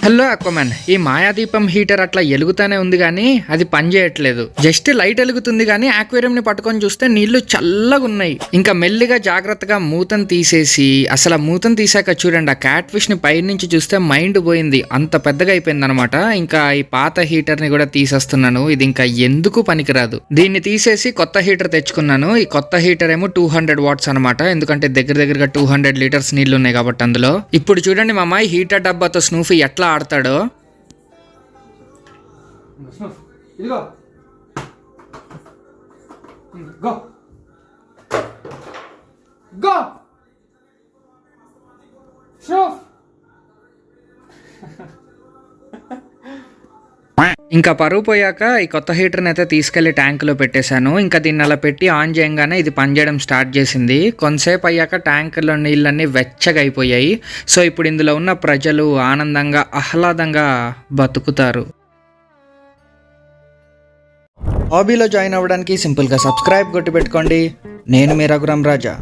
Hello అక్వామన్, ఈ Mayadeepam heater అట్లా ఎలుగుతానే ఉంది కానీ అది పని చేయట్లేదు. జస్ట్ లైట్ ఎలుగుతుంది కానీ ఆక్వేరియం ని పట్టుకొని చూస్తే నీళ్లు చల్లగా ఉన్నాయి. ఇంకా మెల్లిగా జాగ్రత్తగా మూతను తీసేసి, అసలు ఆ మూతను తీసాక చూడండి, ఆ క్యాట్ ఫిష్ ని పై నుంచి చూస్తే మైండ్ పోయింది, అంత పెద్దగా అయిపోయింది అనమాట. ఇంకా ఈ పాత హీటర్ ని కూడా తీసేస్తున్నాను, ఇది ఇంకా ఎందుకు పనికిరాదు. దీన్ని తీసేసి కొత్త హీటర్ తెచ్చుకున్నాను. ఈ కొత్త హీటర్ ఏమో 200 వాట్స్ అనమాట, ఎందుకంటే దగ్గరగా 200 లీటర్స్ నీళ్లు ఉన్నాయి కాబట్టి అందులో. ఇప్పుడు చూడండి మా అమ్మాయి హీటర్ డబ్బాతో స్నూఫీ ఎట్లా ఆడతాడో. ఇంకా పరువు పోయాక ఈ కొత్త హీటర్ని అయితే తీసుకెళ్లి ట్యాంకులో పెట్టేశాను. ఇంకా దీన్ని అలా పెట్టి ఆన్ చేయగానే ఇది పనిచేయడం స్టార్ట్ చేసింది. కొంతసేపు అయ్యాక ట్యాంకులో నీళ్ళన్నీ వెచ్చగా అయిపోయాయి. సో ఇప్పుడు ఇందులో ఉన్న ప్రజలు ఆనందంగా ఆహ్లాదంగా బతుకుతారు. హాబీలో జాయిన్ అవ్వడానికి సింపుల్గా సబ్స్క్రైబ్ కొట్టి పెట్టుకోండి. నేను మీ రఘురామ్ రాజా.